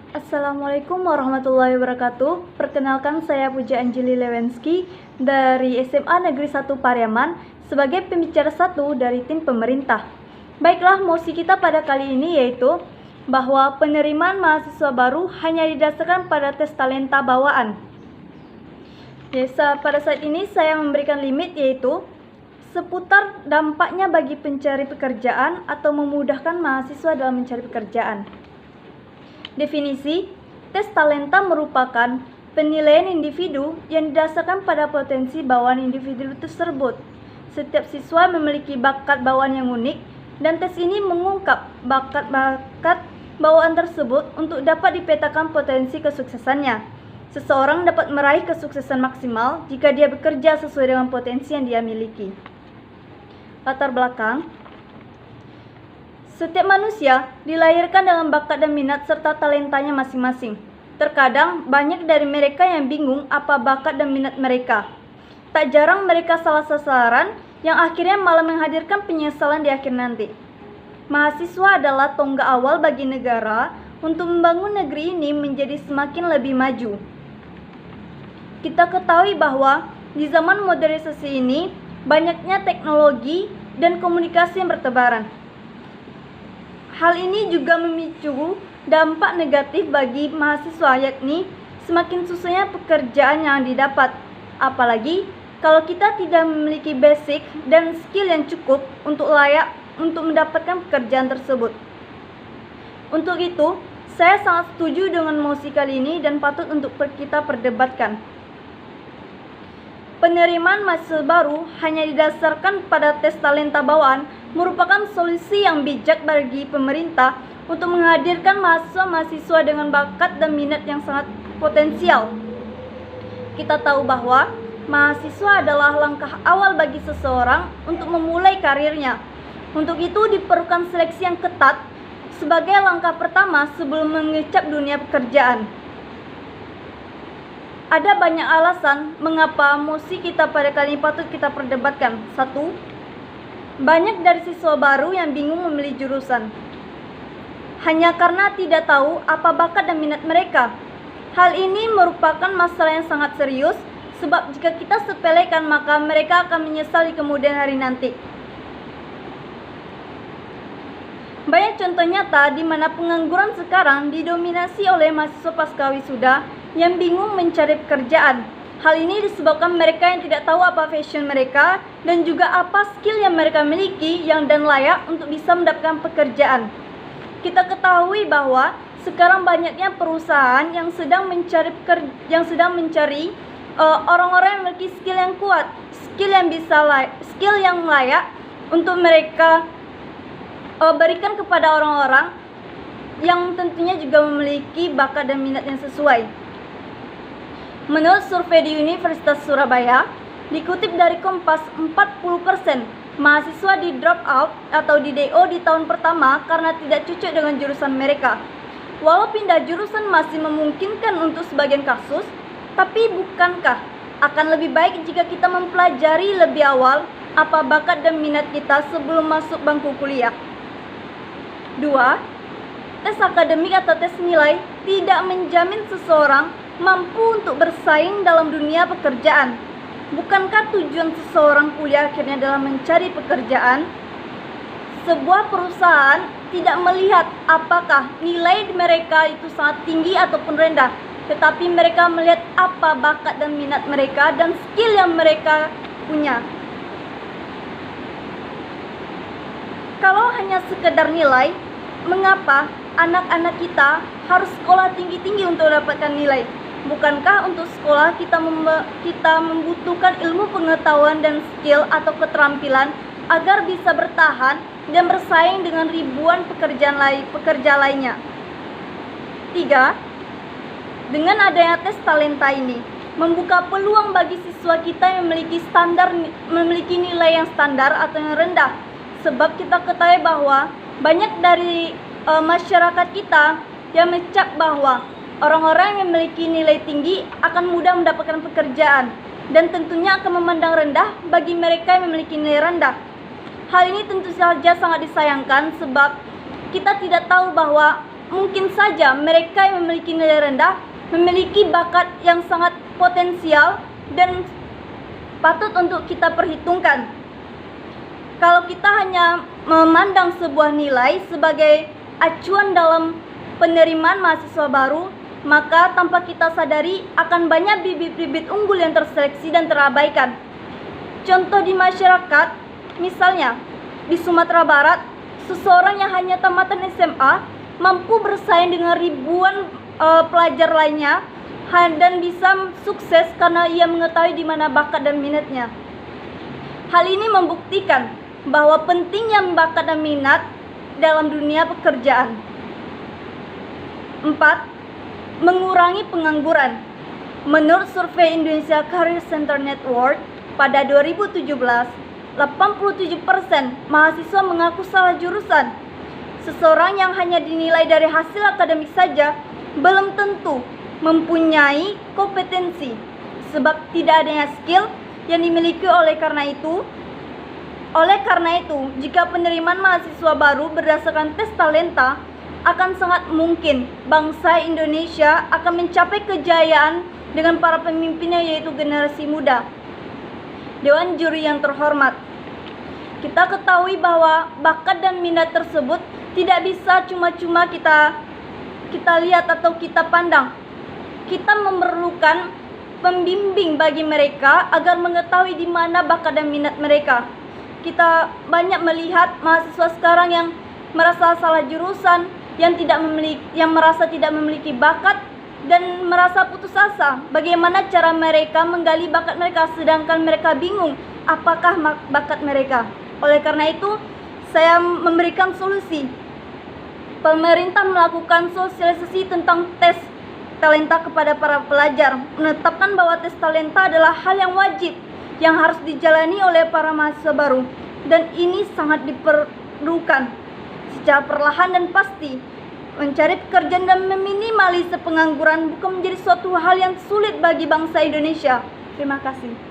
Assalamualaikum warahmatullahi wabarakatuh. Perkenalkan, saya Puja Anjeli Lewenski dari SMA Negeri 1 Pariaman sebagai pembicara satu dari tim pemerintah. Baiklah, mosi kita pada kali ini yaitu bahwa penerimaan mahasiswa baru hanya didasarkan pada tes talenta bawaan. Pada saat ini saya memberikan limit yaitu seputar dampaknya bagi pencari pekerjaan atau memudahkan mahasiswa dalam mencari pekerjaan. Definisi, tes talenta merupakan penilaian individu yang didasarkan pada potensi bawaan individu tersebut. Setiap siswa memiliki bakat bawaan yang unik, dan tes ini mengungkap bakat bawaan tersebut untuk dapat dipetakan potensi kesuksesannya. Seseorang dapat meraih kesuksesan maksimal jika dia bekerja sesuai dengan potensi yang dia miliki. Latar belakang. Setiap manusia dilahirkan dengan bakat dan minat serta talentanya masing-masing. Terkadang banyak dari mereka yang bingung apa bakat dan minat mereka. Tak jarang mereka salah sasaran yang akhirnya malah menghadirkan penyesalan di akhir nanti. Mahasiswa adalah tonggak awal bagi negara untuk membangun negeri ini menjadi semakin lebih maju. Kita ketahui bahwa di zaman modernisasi ini banyaknya teknologi dan komunikasi yang bertebaran. Hal ini juga memicu dampak negatif bagi mahasiswa, yakni semakin susahnya pekerjaan yang didapat. Apalagi kalau kita tidak memiliki basic dan skill yang cukup untuk layak untuk mendapatkan pekerjaan tersebut. Untuk itu, saya sangat setuju dengan mosi kali ini dan patut untuk kita perdebatkan. Penerimaan mahasiswa baru hanya didasarkan pada tes talenta bawaan merupakan solusi yang bijak bagi pemerintah untuk menghadirkan mahasiswa-mahasiswa dengan bakat dan minat yang sangat potensial. Kita tahu bahwa mahasiswa adalah langkah awal bagi seseorang untuk memulai karirnya. Untuk itu diperlukan seleksi yang ketat sebagai langkah pertama sebelum mengecap dunia pekerjaan. Ada banyak alasan mengapa mosi kita pada kali ini patut kita perdebatkan. 1. Banyak dari siswa baru yang bingung memilih jurusan hanya karena tidak tahu apa bakat dan minat mereka. Hal ini merupakan masalah yang sangat serius, sebab jika kita sepelekan maka mereka akan menyesal di kemudian hari nanti. Banyak contoh nyata di mana pengangguran sekarang didominasi oleh mahasiswa pascawisuda yang bingung mencari pekerjaan. Hal ini disebabkan mereka yang tidak tahu apa passion mereka dan juga apa skill yang mereka miliki yang dan layak untuk bisa mendapatkan pekerjaan. Kita ketahui bahwa sekarang banyaknya perusahaan yang sedang mencari orang-orang yang memiliki skill yang kuat, skill yang layak untuk mereka berikan kepada orang-orang yang tentunya juga memiliki bakat dan minat yang sesuai. Menurut survei di Universitas Surabaya, dikutip dari Kompas, 40% mahasiswa di drop out atau di DO di tahun pertama karena tidak cocok dengan jurusan mereka. Walau pindah jurusan masih memungkinkan untuk sebagian kasus, tapi bukankah akan lebih baik jika kita mempelajari lebih awal apa bakat dan minat kita sebelum masuk bangku kuliah? 2. Tes akademik atau tes nilai tidak menjamin seseorang mampu untuk bersaing dalam dunia pekerjaan. Bukankah tujuan seseorang kuliah akhirnya dalam mencari pekerjaan? Sebuah perusahaan tidak melihat apakah nilai mereka itu sangat tinggi ataupun rendah, tetapi mereka melihat apa bakat dan minat mereka dan skill yang mereka punya. Kalau hanya sekedar nilai, mengapa anak-anak kita harus sekolah tinggi-tinggi untuk mendapatkan nilai? Bukankah untuk sekolah kita membutuhkan ilmu pengetahuan dan skill atau keterampilan agar bisa bertahan dan bersaing dengan ribuan pekerja lainnya? 3. Dengan adanya tes talenta ini membuka peluang bagi siswa kita yang memiliki nilai yang standar atau yang rendah. Sebab kita ketahui bahwa banyak dari masyarakat kita yang mencap bahwa orang-orang yang memiliki nilai tinggi akan mudah mendapatkan pekerjaan dan tentunya akan memandang rendah bagi mereka yang memiliki nilai rendah. Hal ini tentu saja sangat disayangkan sebab kita tidak tahu bahwa mungkin saja mereka yang memiliki nilai rendah memiliki bakat yang sangat potensial dan patut untuk kita perhitungkan. Kalau kita hanya memandang sebuah nilai sebagai acuan dalam penerimaan mahasiswa baru, maka tanpa kita sadari akan banyak bibit-bibit unggul yang terseleksi dan terabaikan. Contoh di masyarakat, misalnya di Sumatera Barat, seseorang yang hanya tamatan SMA mampu bersaing dengan ribuan pelajar lainnya dan bisa sukses karena ia mengetahui di mana bakat dan minatnya. Hal ini membuktikan bahwa pentingnya bakat dan minat dalam dunia pekerjaan. 4. Mengurangi pengangguran. Menurut survei Indonesia Career Center Network pada 2017, 87% mahasiswa mengaku salah jurusan. Seseorang yang hanya dinilai dari hasil akademik saja belum tentu mempunyai kompetensi, sebab tidak adanya skill yang dimiliki. Oleh karena itu, jika penerimaan mahasiswa baru berdasarkan tes talenta, akan sangat mungkin bangsa Indonesia akan mencapai kejayaan dengan para pemimpinnya, yaitu generasi muda. Dewan juri yang terhormat, kita ketahui bahwa bakat dan minat tersebut tidak bisa cuma-cuma kita lihat atau kita pandang. Kita memerlukan pembimbing bagi mereka agar mengetahui di mana bakat dan minat mereka. Kita banyak melihat mahasiswa sekarang yang merasa salah jurusan, yang merasa tidak memiliki bakat dan merasa putus asa. Bagaimana cara mereka menggali bakat mereka sedangkan mereka bingung apakah bakat mereka. Oleh karena itu, saya memberikan solusi. Pemerintah melakukan sosialisasi tentang tes talenta kepada para pelajar, menetapkan bahwa tes talenta adalah hal yang wajib yang harus dijalani oleh para mahasiswa baru, dan ini sangat diperlukan secara perlahan dan pasti. Mencari pekerjaan dan meminimalisir pengangguran bukan menjadi suatu hal yang sulit bagi bangsa Indonesia. Terima kasih.